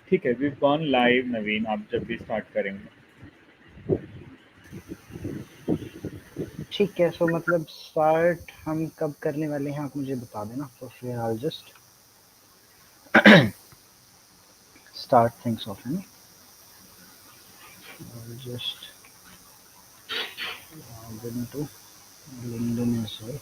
ठीक है, we gone live नवीन, आप जब भी स्टार्ट करेंगे। ठीक है। सो मतलब स्टार्ट हम कब करने वाले हैं आप मुझे बता देना, तो फिर I just start things of, है ना। I'll just log into LinkedIn as well.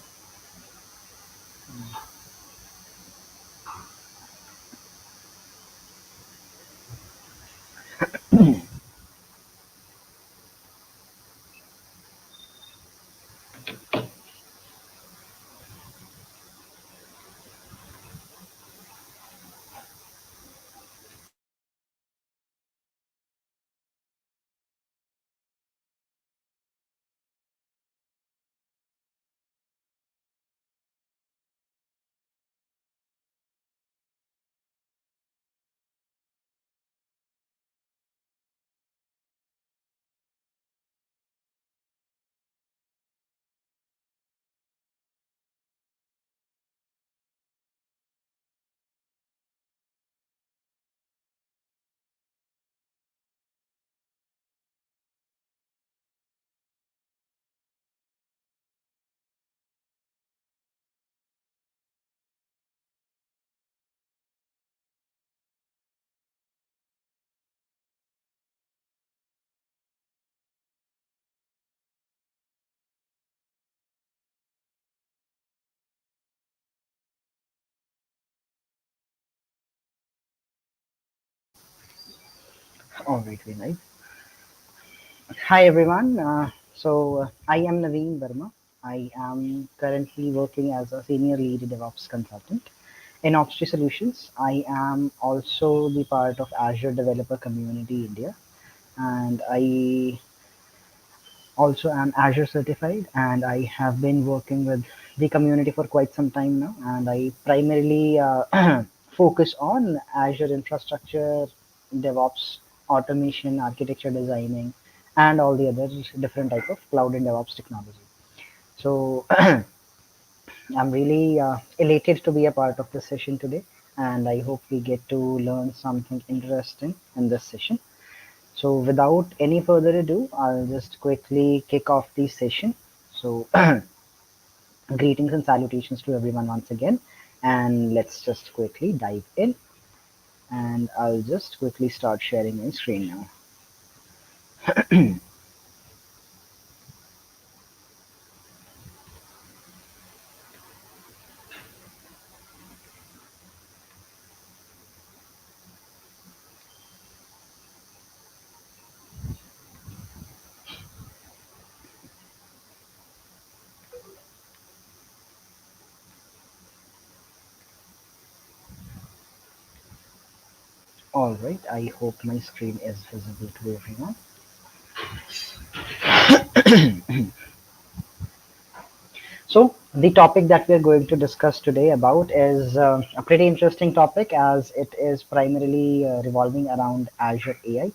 All right, very nice. Hi everyone. I am Naveen Verma. I am currently working as a senior lead DevOps consultant in Opsti Solutions. I am also the part of Azure Developer Community India, and I also am Azure certified, and I have been working with the community for quite some time now, and I primarily focus on Azure infrastructure, DevOps, automation, architecture designing, and all the other different type of cloud and DevOps technology. So I'm really elated to be a part of this session today, and I hope we get to learn something interesting in this session. So without any further ado, I'll just quickly kick off the session. So greetings and salutations to everyone once again. And let's just quickly dive in. And I'll just quickly start sharing my screen now. All right, I hope my screen is visible to everyone. So the topic that we're going to discuss today about is a pretty interesting topic, as it is primarily revolving around Azure AI.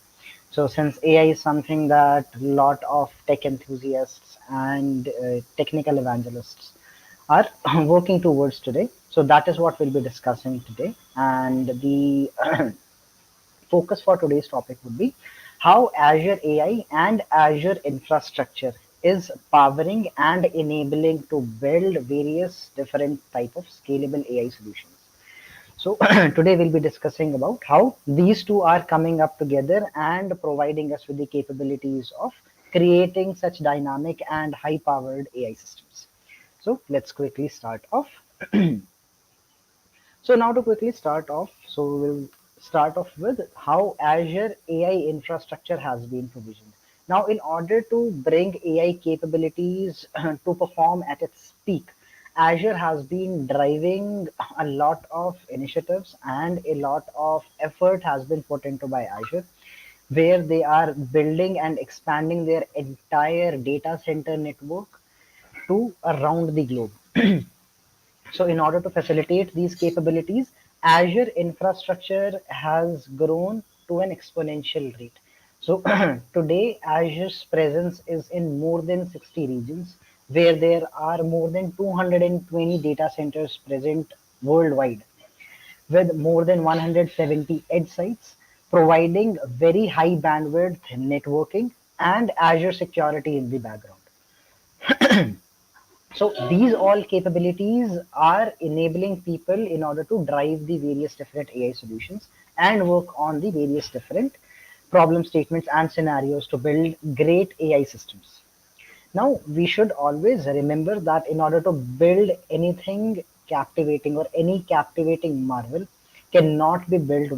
So since AI is something that a lot of tech enthusiasts and technical evangelists are working towards today, so that is what we'll be discussing today. And the focus for today's topic would be how Azure AI and Azure infrastructure is powering and enabling to build various different type of scalable AI solutions. So today we'll be discussing about how these two are coming up together and providing us with the capabilities of creating such dynamic and high powered AI systems. So let's quickly start off. So now to quickly start off, so we'll start off with how Azure AI infrastructure has been provisioned. Now, in order to bring AI capabilities to perform at its peak, Azure has been driving a lot of initiatives and a lot of effort has been put into by Azure, where they are building and expanding their entire data center network to around the globe. So in order to facilitate these capabilities, Azure infrastructure has grown to an exponential rate. So today, Azure's presence is in more than 60 regions, where there are more than 220 data centers present worldwide, with more than 170 edge sites, providing very high bandwidth networking and Azure security in the background. So these all capabilities are enabling people in order to drive the various different AI solutions and work on the various different problem statements and scenarios to build great AI systems. Now, we should always remember that in order to build anything captivating or any captivating marvel cannot be built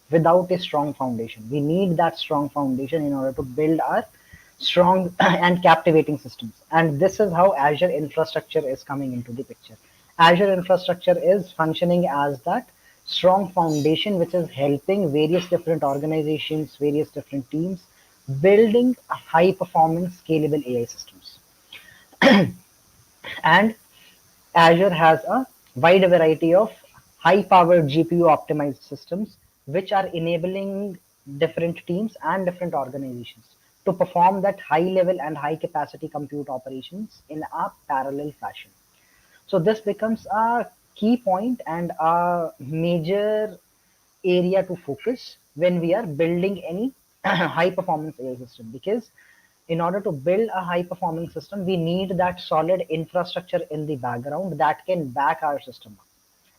without a strong foundation. We need that strong foundation in order to build our strong and captivating systems. And this is how Azure infrastructure is coming into the picture. Azure infrastructure is functioning as that strong foundation which is helping various different organizations, various different teams building high performance scalable AI systems. And Azure has a wide variety of high powered GPU optimized systems which are enabling different teams and different organizations to perform that high level and high capacity compute operations in a parallel fashion. So this becomes a key point and a major area to focus when we are building any high performance AI system, because in order to build a high performing system we need that solid infrastructure in the background that can back our system up,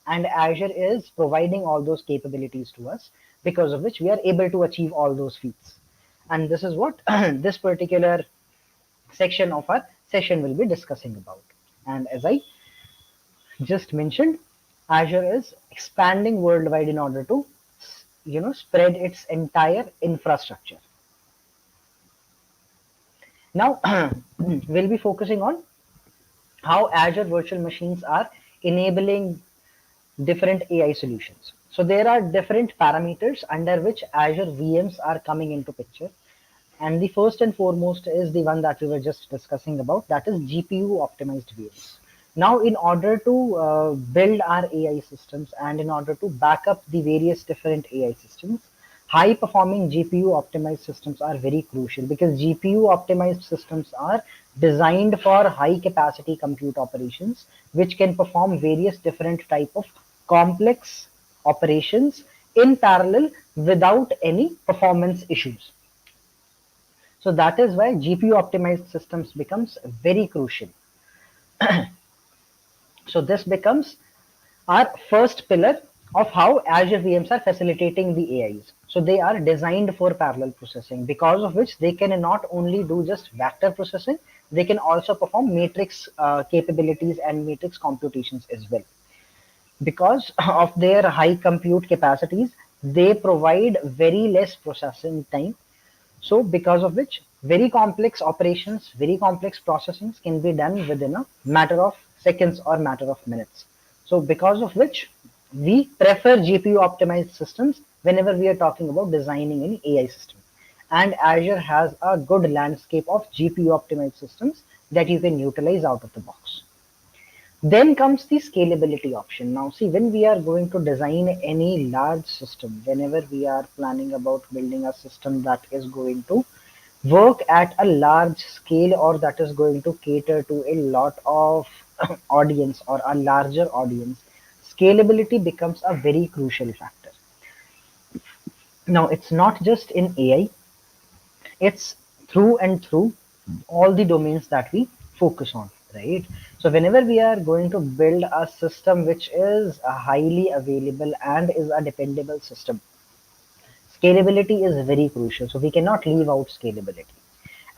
and Azure is providing all those capabilities to us, because of which we are able to achieve all those feats. And this is what this particular section of our session will be discussing about. And as I just mentioned, Azure is expanding worldwide in order to spread its entire infrastructure. Now we'll be focusing on how Azure virtual machines are enabling different AI solutions. So there are different parameters under which Azure VMs are coming into picture. And the first and foremost is the one that we were just discussing about, that is GPU optimized VMs. Now, in order to build our AI systems and in order to back up the various different AI systems, high performing GPU optimized systems are very crucial, because GPU optimized systems are designed for high capacity compute operations which can perform various different type of complex operations in parallel without any performance issues. So that is why GPU optimized systems becomes very crucial. So this becomes our first pillar of how Azure VMs are facilitating the AIs. So they are designed for parallel processing, because of which they can not only do just vector processing, they can also perform matrix capabilities and matrix computations as well. Because of their high compute capacities, they provide very less processing time. So because of which very complex operations, very complex processings can be done within a matter of seconds or matter of minutes. So because of which we prefer GPU optimized systems whenever we are talking about designing an AI system. And Azure has a good landscape of GPU optimized systems that you can utilize out of the box. Then comes the scalability option. Now, see, when we are going to design any large system, whenever we are planning about building a system that is going to work at a large scale or that is going to cater to a lot of audience or a larger audience, scalability becomes a very crucial factor. Now, it's not just in AI, it's through and through all the domains that we focus on, right? So whenever we are going to build a system which is a highly available and is a dependable system, scalability is very crucial, so we cannot leave out scalability.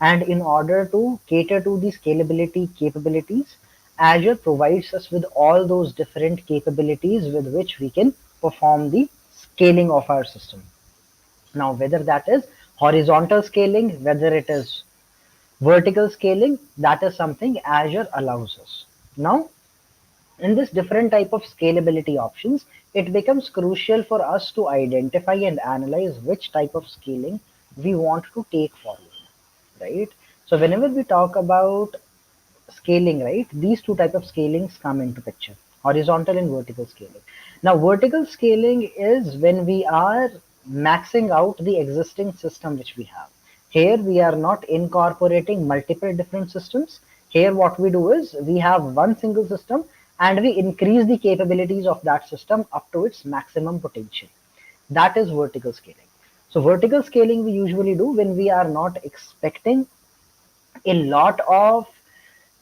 And in order to cater to the scalability capabilities, Azure provides us with all those different capabilities with which we can perform the scaling of our system. Now, whether that is horizontal scaling, whether it is vertical scaling, that is something Azure allows us. Now, in this different type of scalability options, it becomes crucial for us to identify and analyze which type of scaling we want to take forward, right? So whenever we talk about scaling, right, these two type of scalings come into picture: horizontal and vertical scaling. Now vertical scaling is when we are maxing out the existing system which we have. Here we are not incorporating multiple different systems. Here what we do is we have one single system and we increase the capabilities of that system up to its maximum potential. That is vertical scaling. So vertical scaling we usually do when we are not expecting a lot of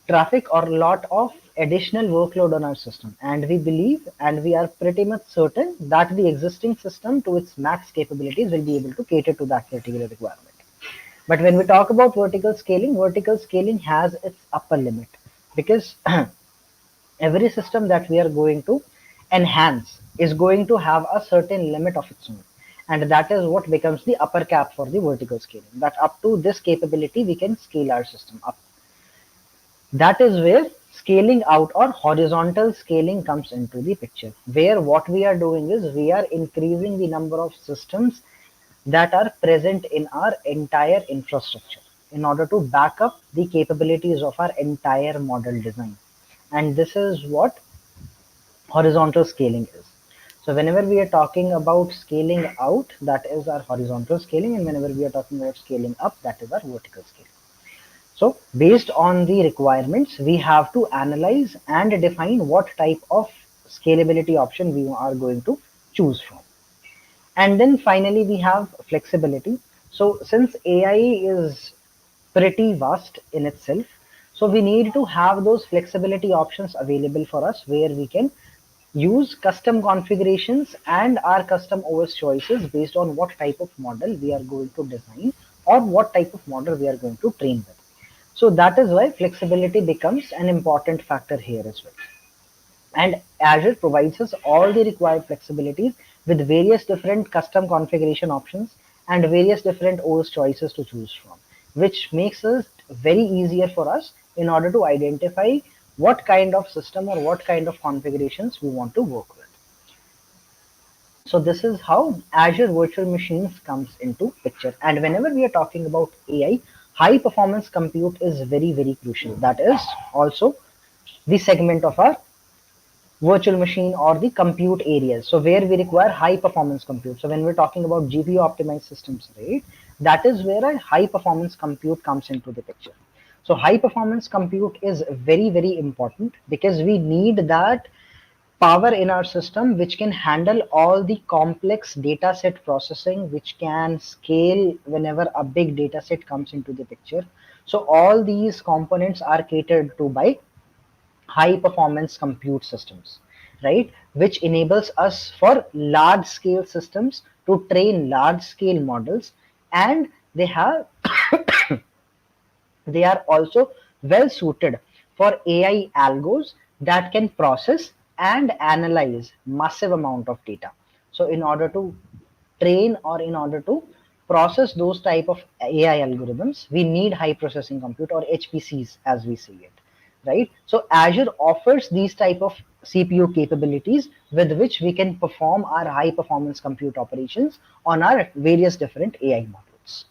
traffic or lot of additional workload on our system, and we believe and we are pretty much certain that the existing system to its max capabilities will be able to cater to that particular requirement. But when we talk about vertical scaling has its upper limit, because every system that we are going to enhance is going to have a certain limit of its own, and that is what becomes the upper cap for the vertical scaling, that up to this capability we can scale our system up. That is where scaling out or horizontal scaling comes into the picture, where what we are doing is we are increasing the number of systems that are present in our entire infrastructure in order to back up the capabilities of our entire model design. And this is what horizontal scaling is. So whenever we are talking about scaling out, that is our horizontal scaling, and whenever we are talking about scaling up, that is our vertical scaling. So based on the requirements, we have to analyze and define what type of scalability option we are going to choose from. And then finally, we have flexibility. So since AI is pretty vast in itself, so we need to have those flexibility options available for us where we can use custom configurations and our custom OS choices based on what type of model we are going to design or what type of model we are going to train with. So that is why flexibility becomes an important factor here as well. And Azure provides us all the required flexibilities with various different custom configuration options and various different OS choices to choose from, which makes it very easier for us in order to identify what kind of system or what kind of configurations we want to work with. So this is how Azure Virtual Machines comes into picture. And whenever we are talking about AI, high performance compute is very, very crucial. That is also the segment of our virtual machine or the compute areas. So where we require high performance compute. So when we're talking about GPU optimized systems, right, that is where a high performance compute comes into the picture. So high performance compute is very, very important because we need that power in our system which can handle all the complex data set processing, which can scale whenever a big data set comes into the picture. So all these components are catered to by high performance compute systems, right, which enables us for large scale systems to train large scale models. And they have they are also well suited for AI algos that can process and analyze massive amount of data. So in order to train or in order to process those type of AI algorithms, we need high processing compute or HPCs as we see it, right? So Azure offers these type of CPU capabilities with which we can perform our high performance compute operations on our various different AI models.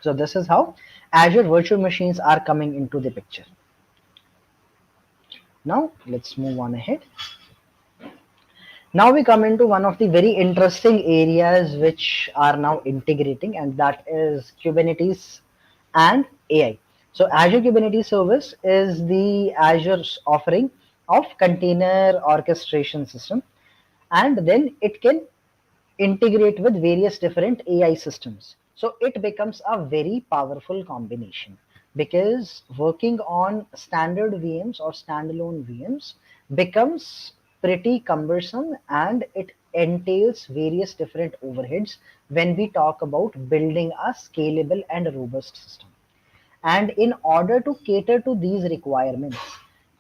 So this is how Azure virtual machines are coming into the picture. Now let's move on ahead. Now we come into one of the very interesting areas which are now integrating, and that is Kubernetes and AI. So Azure Kubernetes Service is the Azure's offering of container orchestration system, and then it can integrate with various different AI systems. So it becomes a very powerful combination because working on standard VMs or standalone VMs becomes pretty cumbersome, and it entails various different overheads when we talk about building a scalable and robust system. And in order to cater to these requirements,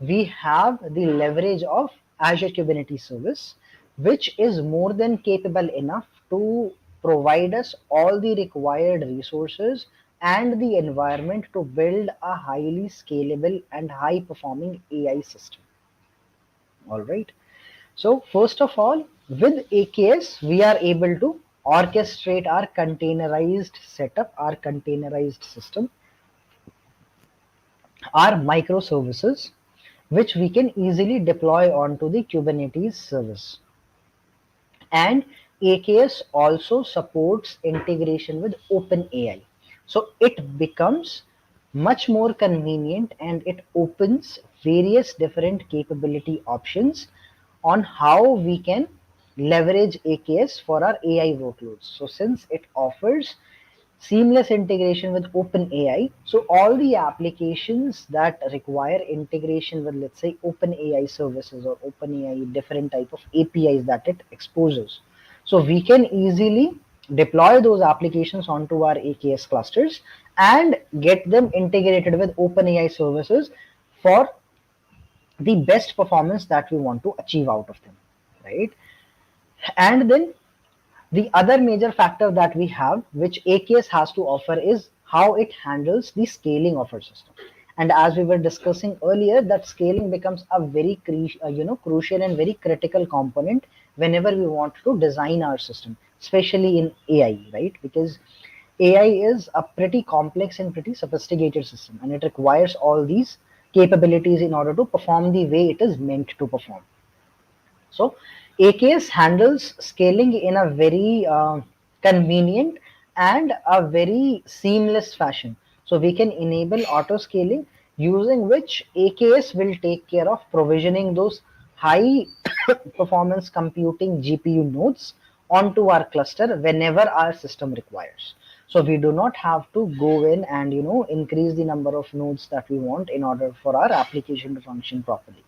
we have the leverage of Azure Kubernetes Service, which is more than capable enough to provide us all the required resources and the environment to build a highly scalable and high performing AI system. All right. So first of all, with AKS, we are able to orchestrate our containerized setup, our containerized system, are microservices which we can easily deploy onto the Kubernetes service. And AKS also supports integration with OpenAI. So it becomes much more convenient and it opens various different capability options on how we can leverage AKS for our AI workloads. So since it offers seamless integration with OpenAI, so all the applications that require integration with, let's say, OpenAI services or OpenAI different type of APIs that it exposes, so we can easily deploy those applications onto our AKS clusters and get them integrated with OpenAI services for the best performance that we want to achieve out of them, right? And then the other major factor that we have, which AKS has to offer, is how it handles the scaling of our system. And as we were discussing earlier, that scaling becomes a very crucial and very critical component whenever we want to design our system, especially in AI, right? Because AI is a pretty complex and pretty sophisticated system, and it requires all these capabilities in order to perform the way it is meant to perform. So AKS handles scaling in a very convenient and a very seamless fashion. So we can enable auto scaling, using which AKS will take care of provisioning those high performance computing GPU nodes onto our cluster whenever our system requires. So we do not have to go in and increase the number of nodes that we want in order for our application to function properly.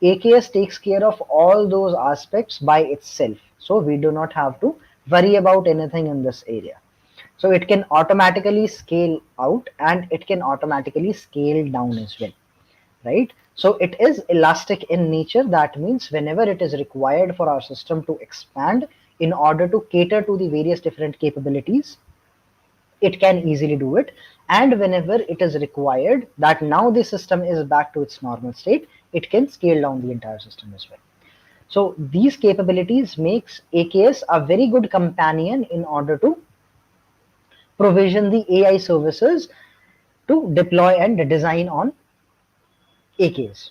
AKS takes care of all those aspects by itself. So we do not have to worry about anything in this area. So it can automatically scale out and it can automatically scale down as well, right? So it is elastic in nature. That means whenever it is required for our system to expand in order to cater to the various different capabilities, it can easily do it. And whenever it is required that now the system is back to its normal state, it can scale down the entire system as well. So these capabilities makes AKS a very good companion in order to provision the AI services to deploy and design on AKS.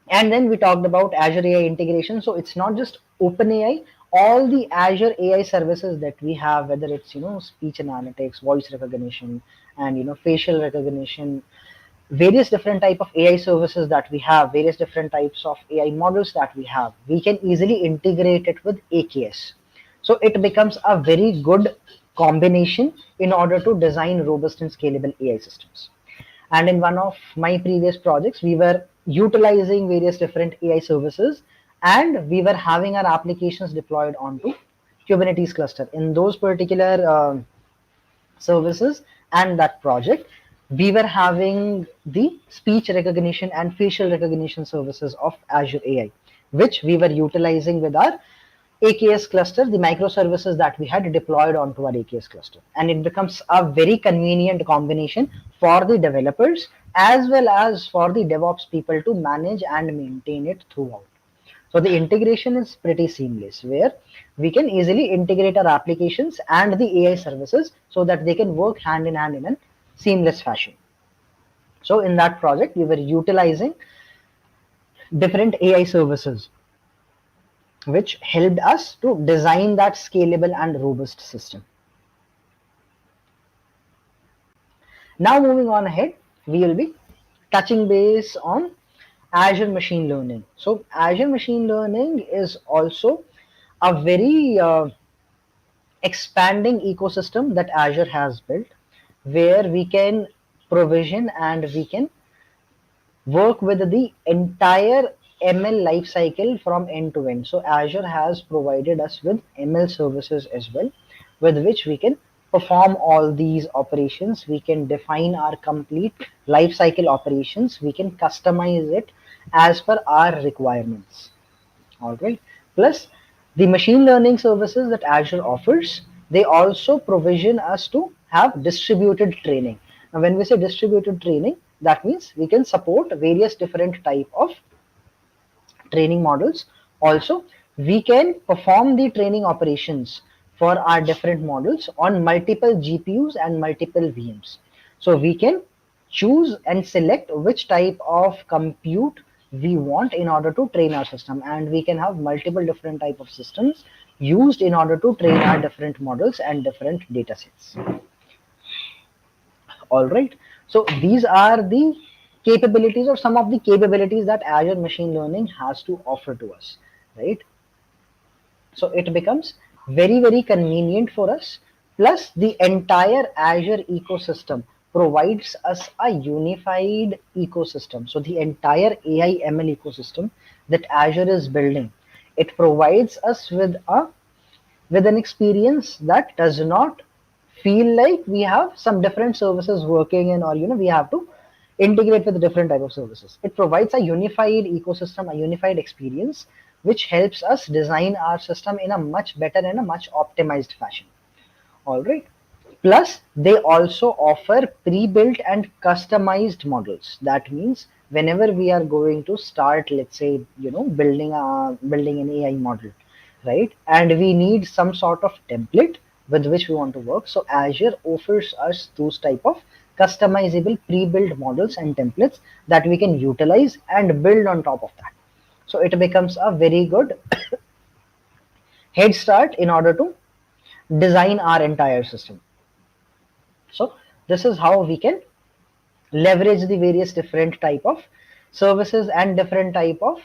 And then we talked about Azure AI integration. So it's not just OpenAI, all the Azure AI services that we have, whether it's speech analytics, voice recognition, and facial recognition, various different type of AI services that we have, various different types of AI models that we have, we can easily integrate it with AKS. So it becomes a very good combination in order to design robust and scalable AI systems. And in one of my previous projects, we were utilizing various different AI services and we were having our applications deployed onto Kubernetes cluster. In those particular services and that project, we were having the speech recognition and facial recognition services of Azure AI, which we were utilizing with our AKS cluster, the microservices that we had deployed onto our AKS cluster. And it becomes a very convenient combination for the developers as well as for the DevOps people to manage and maintain it throughout. So the integration is pretty seamless, where we can easily integrate our applications and the AI services so that they can work hand in hand in a seamless fashion. So in that project, we were utilizing different AI services which helped us to design that scalable and robust system. Now moving on ahead, we will be touching base on Azure Machine Learning. So Azure Machine Learning is also a very expanding ecosystem that Azure has built, where we can provision and we can work with the entire ML lifecycle from end to end. So Azure has provided us with ML services as well, with which we can perform all these operations. We can define our complete lifecycle operations. We can customize it as per our requirements. All right. Plus, the machine learning services that Azure offers, they also provision us to have distributed training. Now, when we say distributed training, that means we can support various different type of training models. Also, we can perform the training operations for our different models on multiple GPUs and multiple VMs. So we can choose and select which type of compute we want in order to train our system, and we can have multiple different type of systems used in order to train our different models and different data sets. All right. So these are the capabilities or some of the capabilities that Azure Machine Learning has to offer to us, right? So it becomes very, very convenient for us. Plus, the entire Azure ecosystem provides us a unified ecosystem. So the entire AI ML ecosystem that Azure is building, it provides us with an experience that does not feel like we have some different services working in, or we have to integrate with different type of services. It provides a unified ecosystem, a unified experience, which helps us design our system in a much better and a much optimized fashion. All right. Plus, they also offer pre-built and customized models. That means whenever we are going to start, let's say, building an AI model, right? And we need some sort of template with which we want to work. So Azure offers us those type of customizable pre-built models and templates that we can utilize and build on top of that. So it becomes a very good head start in order to design our entire system. So this is how we can leverage the various different type of services and different type of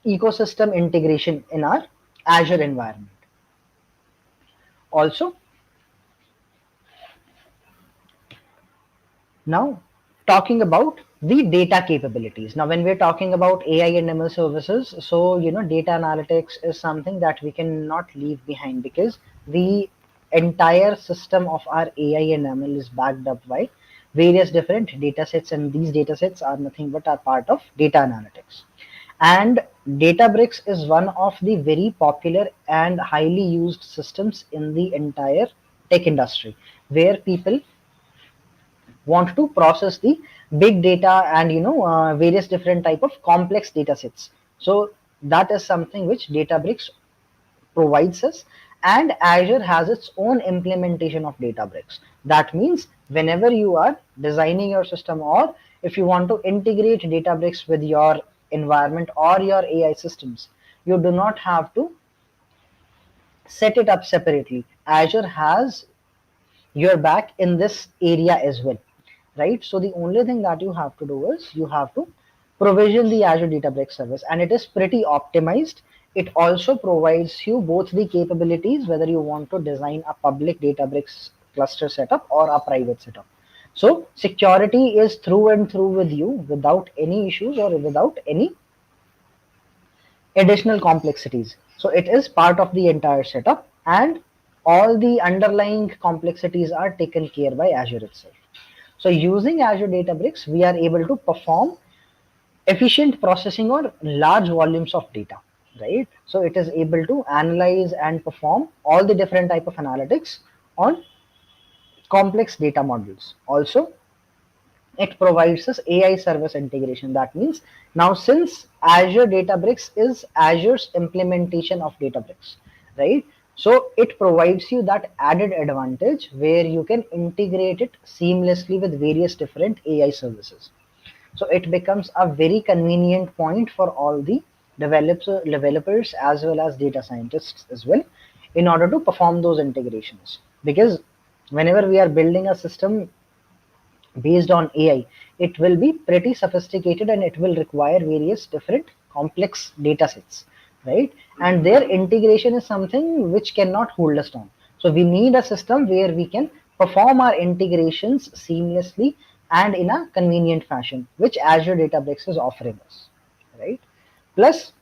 ecosystem integration in our Azure environment. Also, now talking about the data capabilities. Now, when we're talking about AI and ML services, so data analytics is something that we cannot leave behind, because the entire system of our AI and ML is backed up by various different data sets, and these data sets are nothing but are part of data analytics. And Databricks is one of the very popular and highly used systems in the entire tech industry, where people want to process the big data and various different type of complex data sets. So that is something which Databricks provides us, and Azure has its own implementation of Databricks. That means whenever you are designing your system, or if you want to integrate Databricks with your environment or your AI systems, you do not have to set it up separately. Azure has your back in this area as well, right? So the only thing that you have to do is you have to provision the Azure Databricks service, and it is pretty optimized. It also provides you both the capabilities, whether you want to design a public Databricks cluster setup or a private setup. So security is through and through with you without any issues or without any additional complexities. So it is part of the entire setup, and all the underlying complexities are taken care by Azure itself. So using Azure Databricks, we are able to perform efficient processing on large volumes of data, right? So it is able to analyze and perform all the different type of analytics on complex data models. Also, it provides us AI service integration. That means now, since Azure Databricks is Azure's implementation of Databricks, right? So it provides you that added advantage where you can integrate it seamlessly with various different AI services. So it becomes a very convenient point for all the developers as well as data scientists as well, in order to perform those integrations. Because whenever we are building a system based on AI, it will be pretty sophisticated and it will require various different complex data sets, right? And their integration is something which cannot hold us down. So we need a system where we can perform our integrations seamlessly and in a convenient fashion, which Azure Databricks is offering us, right? Plus,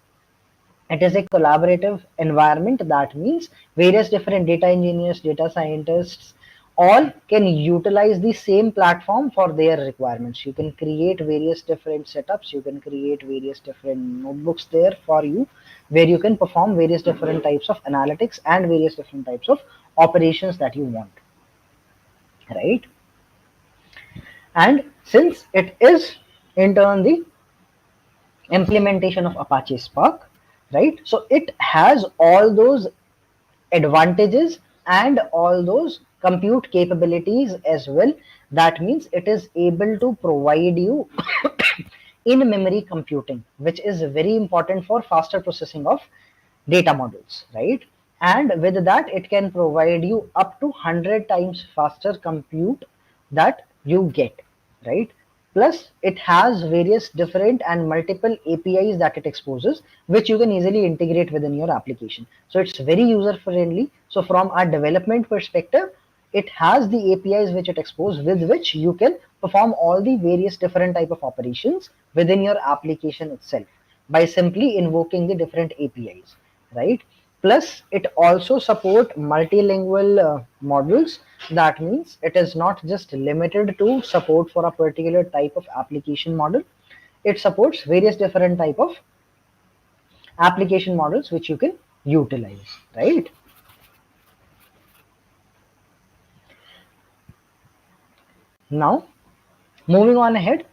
it is a collaborative environment. That means various different data engineers, data scientists, all can utilize the same platform for their requirements. You can create various different setups, you can create various different notebooks there for you, where you can perform various different types of analytics and various different types of operations that you want, right? And since it is in turn the implementation of Apache Spark, right? So it has all those advantages and all those compute capabilities as well. That means it is able to provide you in memory computing, which is very important for faster processing of data models, right? And with that, it can provide you up to 100 times faster compute that you get, right? Plus, it has various different and multiple APIs that it exposes, which you can easily integrate within your application. So it's very user friendly. So from our development perspective, it has the APIs which it exposes with which you can perform all the various different type of operations within your application itself by simply invoking the different APIs, right? Plus, it also support multilingual models. That means it is not just limited to support for a particular type of application model. It supports various different type of application models which you can utilize, right? Now, moving on ahead,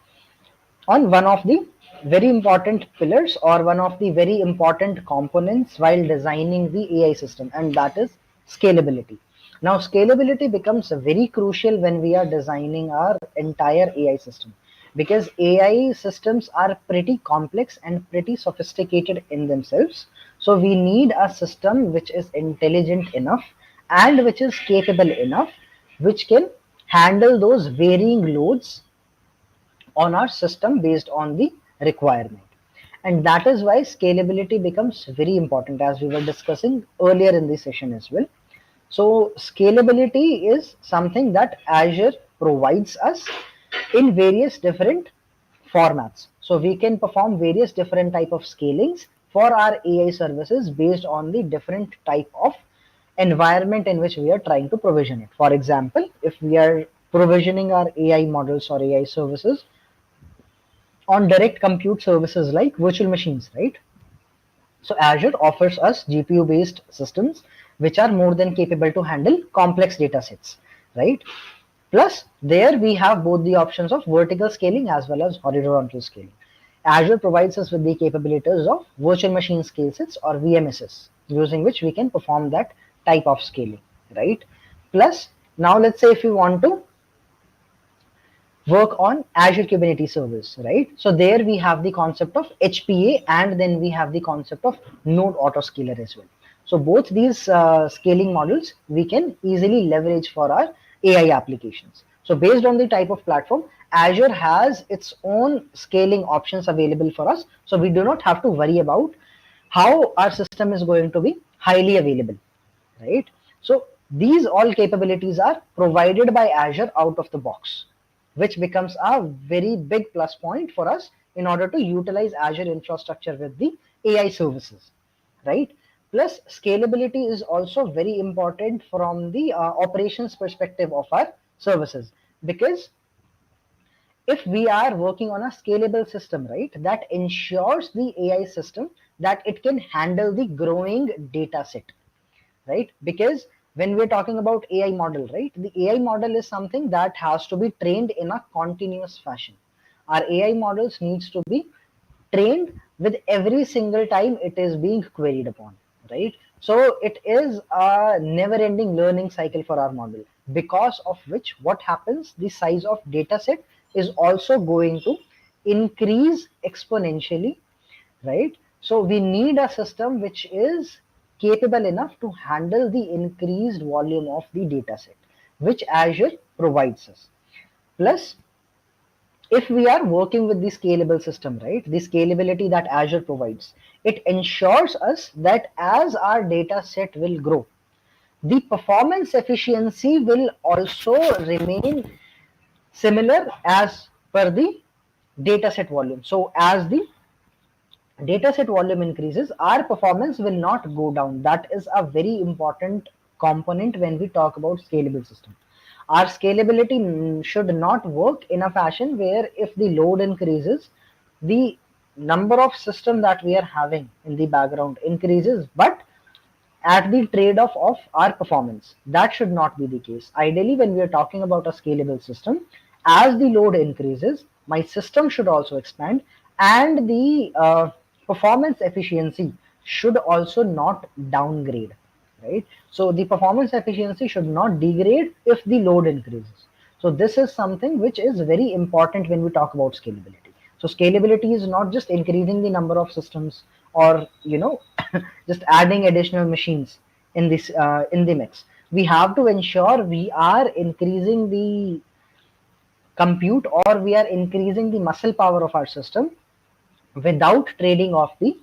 on one of the very important pillars or one of the very important components while designing the AI system, and that is scalability. Now, scalability becomes very crucial when we are designing our entire AI system, because AI systems are pretty complex and pretty sophisticated in themselves. So, we need a system which is intelligent enough and which is capable enough, which can handle those varying loads on our system based on the requirement. And that is why scalability becomes very important, as we were discussing earlier in the session as well. So scalability is something that Azure provides us in various different formats. So we can perform various different type of scalings for our AI services based on the different type of environment in which we are trying to provision it. For example, if we are provisioning our AI models or AI services on direct compute services like virtual machines, right? So Azure offers us GPU based systems which are more than capable to handle complex data sets, right? Plus, there we have both the options of vertical scaling as well as horizontal scaling. Azure provides us with the capabilities of virtual machine scale sets or VMSs, using which we can perform that type of scaling, right? Plus, now let's say if you want to work on Azure Kubernetes Service, right? So there we have the concept of HPA and then we have the concept of node autoscaler as well. So both these scaling models we can easily leverage for our AI applications. So based on the type of platform, Azure has its own scaling options available for us. So we do not have to worry about how our system is going to be highly available, right? So these all capabilities are provided by Azure out of the box, which becomes a very big plus point for us in order to utilize Azure infrastructure with the AI services, right? Plus, scalability is also very important from the operations perspective of our services, because if we are working on a scalable system, right, that ensures the AI system that it can handle the growing data set, right? Because when we're talking about AI model, right, the AI model is something that has to be trained in a continuous fashion. Our AI models needs to be trained with every single time it is being queried upon, right? So it is a never ending learning cycle for our model, because of which what happens, the size of data set is also going to increase exponentially, right? So we need a system which is capable enough to handle the increased volume of the data set, which Azure provides us. Plus, if we are working with the scalable system, right, the scalability that Azure provides, it ensures us that as our data set will grow, the performance efficiency will also remain similar as per the data set volume. So as the data set volume increases, our performance will not go down. That is a very important component when we talk about scalable system. Our scalability should not work in a fashion where if the load increases, the number of system that we are having in the background increases, but at the trade-off of our performance. That should not be the case. Ideally, when we are talking about a scalable system, as the load increases, my system should also expand, and the performance efficiency should also not downgrade, right? So the performance efficiency should not degrade if the load increases. So this is something which is very important when we talk about scalability. So scalability is not just increasing the number of systems or just adding additional machines in this in the mix. We have to ensure we are increasing the compute, or we are increasing the muscle power of our system without trading off the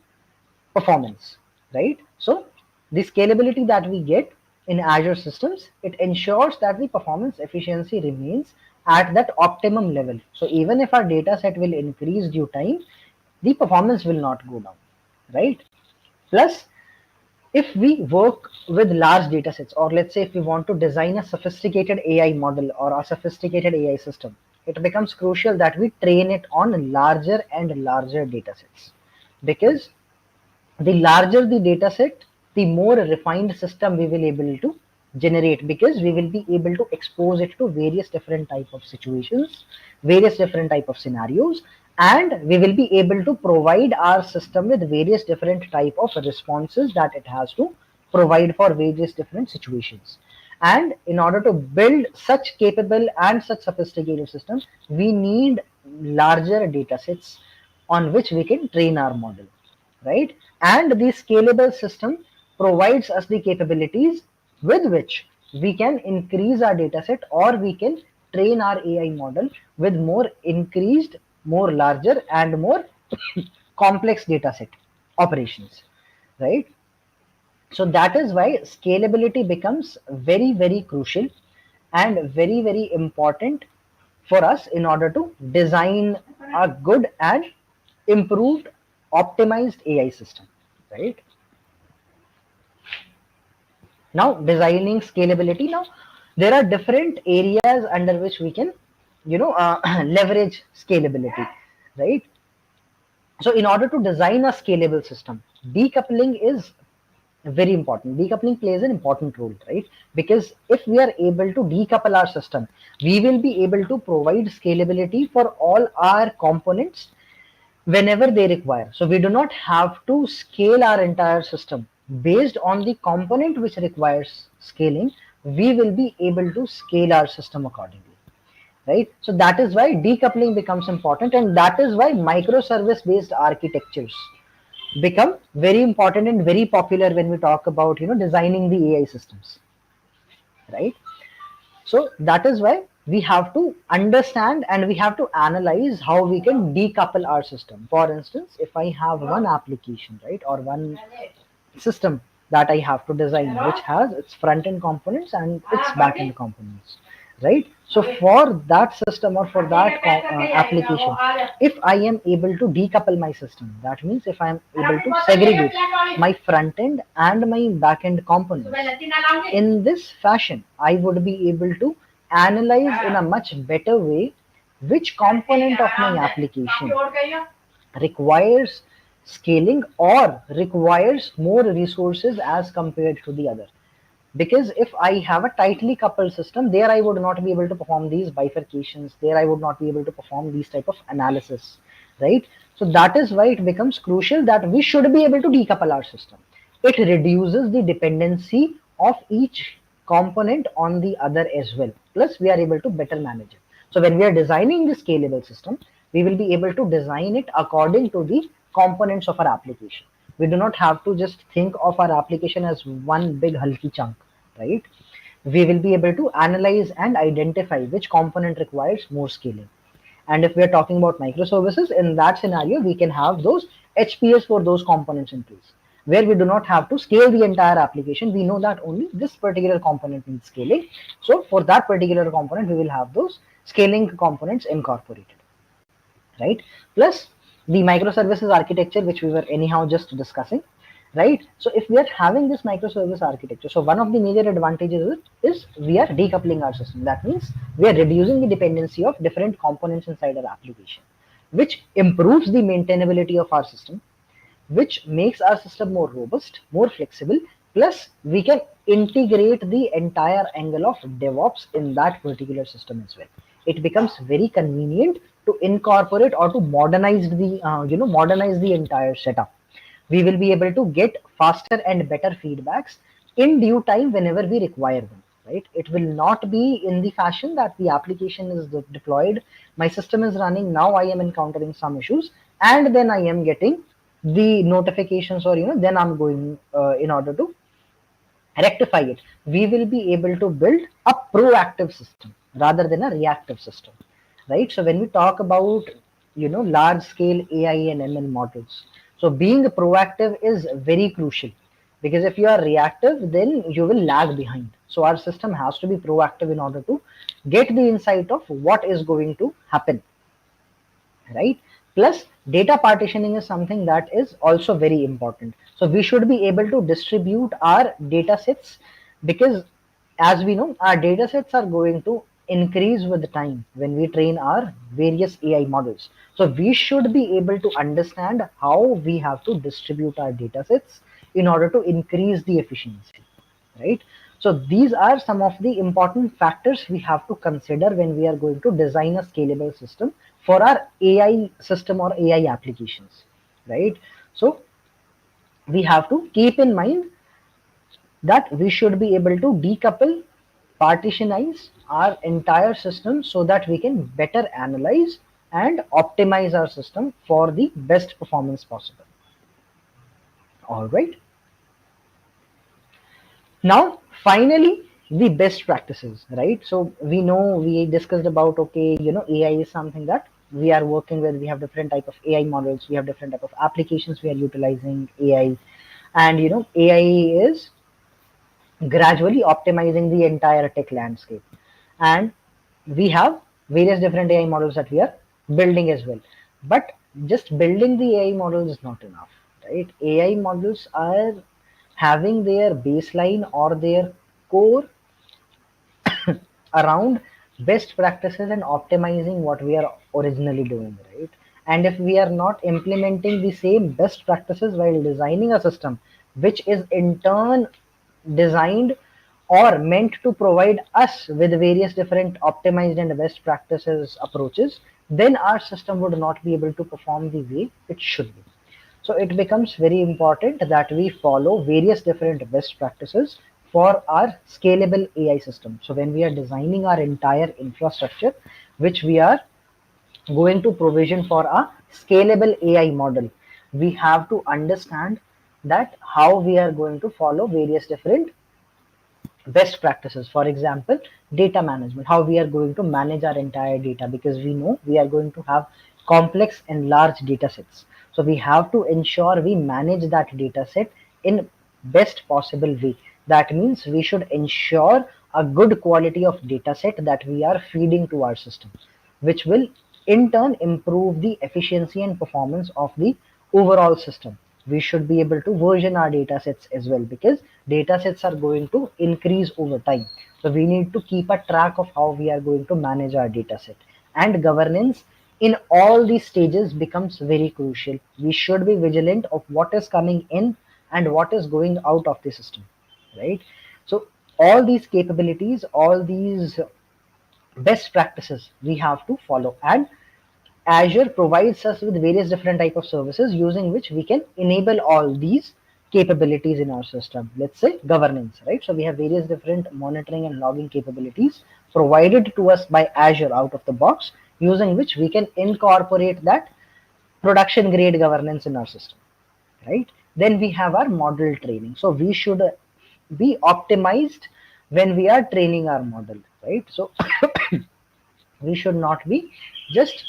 performance, right? So the scalability that we get in Azure systems, it ensures that the performance efficiency remains at that optimum level. So even if our data set will increase due time, the performance will not go down, right? Plus, if we work with large data sets, or let's say if we want to design a sophisticated AI model or a sophisticated AI system, it becomes crucial that we train it on larger and larger data sets, because the larger the data set, the more refined system we will able to generate, because we will be able to expose it to various different type of situations, various different type of scenarios, and we will be able to provide our system with various different type of responses that it has to provide for various different situations. And in order to build such capable and such sophisticated systems, we need larger data sets on which we can train our model, right? And the scalable system provides us the capabilities with which we can increase our data set, or we can train our AI model with more increased, more larger, and more complex data set operations, right? So that is why scalability becomes very, very crucial and very, very important for us in order to design a good and improved, optimized AI system, right? Now, designing scalability. Now, there are different areas under which we can, leverage scalability, right? So, in order to design a scalable system, decoupling is very important. Decoupling plays an important role, right? Because if we are able to decouple our system, we will be able to provide scalability for all our components whenever they require. So we do not have to scale our entire system based on the component which requires scaling. We will be able to scale our system accordingly, right? So that is why decoupling becomes important, and that is why microservice based architectures become very important and very popular when we talk about designing the AI systems, right? So that is why we have to understand and we have to analyze how we can decouple our system. For instance, if I have one application, right, or one system that I have to design, which has its front end components and its back end components, right? So for that system or for that application, if I am able to decouple my system, that means if I am able to segregate my front end and my back end components, in this fashion, I would be able to analyze in a much better way which component of my application requires scaling or requires more resources as compared to the other. Because if I have a tightly coupled system, there I would not be able to perform these bifurcations, there I would not be able to perform these type of analysis, right? So that is why it becomes crucial that we should be able to decouple our system. It reduces the dependency of each component on the other as well, plus we are able to better manage it. So when we are designing the scalable system, we will be able to design it according to the components of our application. We do not have to just think of our application as one big hulky chunk, right? We will be able to analyze and identify which component requires more scaling. And if we are talking about microservices, in that scenario, we can have those HPS for those components in place, where we do not have to scale the entire application. We know that only this particular component needs scaling. So for that particular component, we will have those scaling components incorporated, right? Plus the microservices architecture, which we were anyhow just discussing, right? So if we are having this microservice architecture, so one of the major advantages is we are decoupling our system. That means we are reducing the dependency of different components inside our application, which improves the maintainability of our system, which makes our system more robust, more flexible. Plus, we can integrate the entire angle of DevOps in that particular system as well. It becomes very convenient to incorporate or to modernize the entire setup. We will be able to get faster and better feedbacks in due time whenever we require them, right? It will not be in the fashion that the application is deployed, my system is running, now I am encountering some issues, and then I am getting the notifications, or then I'm going in order to rectify it. We will be able to build a proactive system rather than a reactive system, right? So when we talk about, large scale AI and ML models, so being proactive is very crucial, because if you are reactive, then you will lag behind. So our system has to be proactive in order to get the insight of what is going to happen, right? Plus, data partitioning is something that is also very important. So we should be able to distribute our data sets, because as we know, our data sets are going to increase with time when we train our various AI models. So we should be able to understand how we have to distribute our data sets in order to increase the efficiency, right? So these are some of the important factors we have to consider when we are going to design a scalable system for our AI system or AI applications, right? So we have to keep in mind that we should be able to decouple, partitionize our entire system so that we can better analyze and optimize our system for the best performance possible. All right. Now, finally, the best practices, right? So we know, we discussed about, okay, AI is something that we are working with. We have different type of AI models. We have different type of applications we are utilizing AI, and AI is gradually optimizing the entire tech landscape. And we have various different AI models that we are building as well. But just building the AI models is not enough, right? AI models are having their baseline or their core around best practices and optimizing what we are originally doing, right? And if we are not implementing the same best practices while designing a system, which is in turn designed or meant to provide us with various different optimized and best practices approaches, then our system would not be able to perform the way it should be. So it becomes very important that we follow various different best practices for our scalable AI system. So when we are designing our entire infrastructure, which we are going to provision for a scalable AI model, we have to understand that how we are going to follow various different best practices. For example, data management, how we are going to manage our entire data, because we know we are going to have complex and large data sets. So we have to ensure we manage that data set in best possible way. That means we should ensure a good quality of data set that we are feeding to our system, which will in turn improve the efficiency and performance of the overall system. We should be able to version our data sets as well, because data sets are going to increase over time. So we need to keep a track of how we are going to manage our data set, and governance in all these stages becomes very crucial. We should be vigilant of what is coming in and what is going out of the system, right? So all these capabilities, all these best practices we have to follow, and Azure provides us with various different type of services using which we can enable all these capabilities in our system. Let's say governance, right? So we have various different monitoring and logging capabilities provided to us by Azure out of the box, using which we can incorporate that production grade governance in our system, right? Then we have our model training. So we should be optimized when we are training our model, right? So we should not be just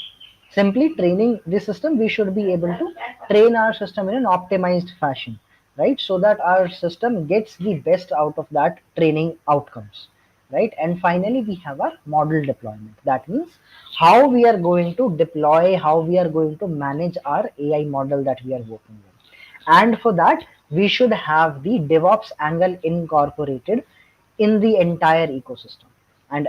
simply training the system. We should be able to train our system in an optimized fashion, right? So that our system gets the best out of that training outcomes, right? And finally, we have our model deployment. That means how we are going to deploy, how we are going to manage our AI model that we are working with. And for that, we should have the DevOps angle incorporated in the entire ecosystem. And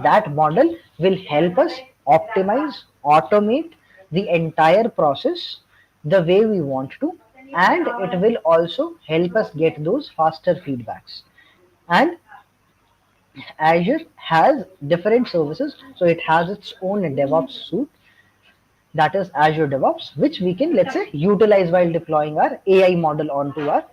that model will help us optimize, automate the entire process the way we want to, and it will also help us get those faster feedbacks. And Azure has different services, so it has its own DevOps suite, that is Azure DevOps, which we can, let's say, utilize while deploying our AI model onto our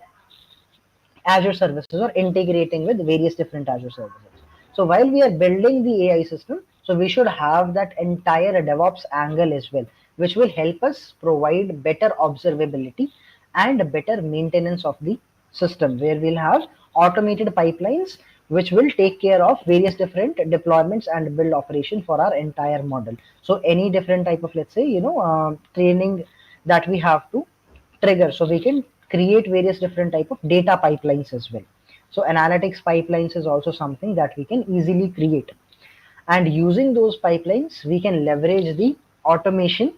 Azure services or integrating with various different Azure services. So while we are building the AI system, so we should have that entire DevOps angle as well, which will help us provide better observability and better maintenance of the system, where we'll have automated pipelines which will take care of various different deployments and build operation for our entire model. So any different type of, let's say, training that we have to trigger, so we can create various different type of data pipelines as well. So analytics pipelines is also something that we can easily create, and using those pipelines we can leverage the automation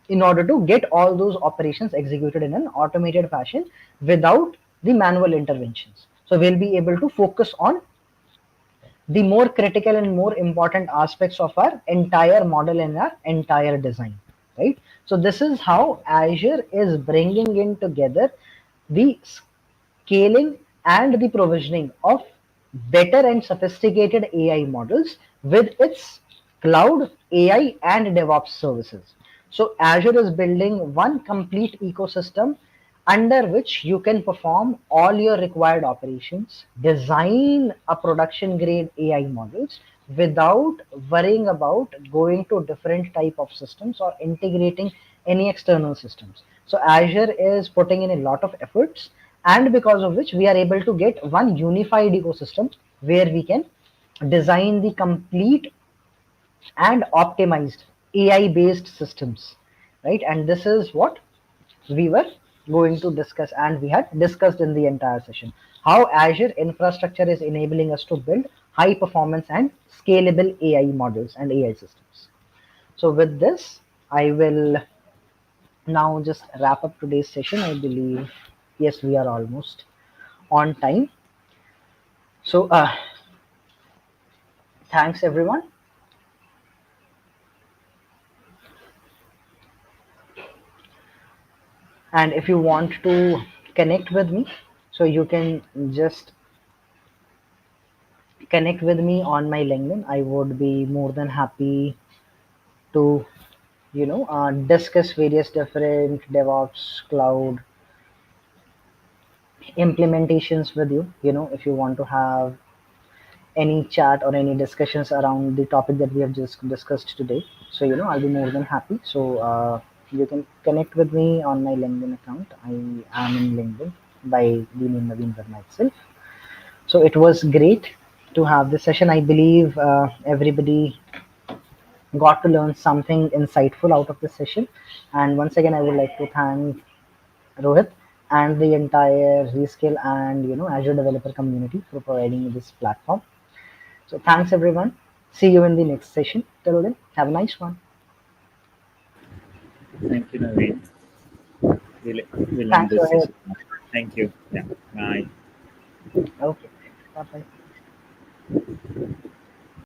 in order to get all those operations executed in an automated fashion without the manual interventions. So we'll be able to focus on the more critical and more important aspects of our entire model and our entire design, right? So this is how Azure is bringing in together the scaling and the provisioning of better and sophisticated AI models with its cloud AI and DevOps services. So Azure is building one complete ecosystem under which you can perform all your required operations, design a production grade AI models without worrying about going to different type of systems or integrating any external systems. So Azure is putting in a lot of efforts, and because of which we are able to get one unified ecosystem where we can design the complete and optimized AI based systems, right? And this is what we were going to discuss, and we had discussed in the entire session, how Azure infrastructure is enabling us to build high performance and scalable AI models and AI systems. So with this, I will now just wrap up today's session. I believe, yes, we are almost on time. So thanks everyone. And if you want to connect with me, so you can just connect with me on my LinkedIn. I would be more than happy to discuss various different DevOps cloud implementations with you. If you want to have any chat or any discussions around the topic that we have just discussed today, so I'll be more than happy. So you can connect with me on my LinkedIn account. I am in LinkedIn by the name Naveen Verma itself. So it was great to have this session. I believe everybody got to learn something insightful out of this session. And once again, I would like to thank Rohit and the entire Rescale and Azure developer community for providing me this platform. So thanks everyone. See you in the next session. Till then, have a nice one. Thank you, Naveen. We'll, we'll end Thanks, this Rohit. session now. Thank you. Yeah. Bye. Okay. Bye bye.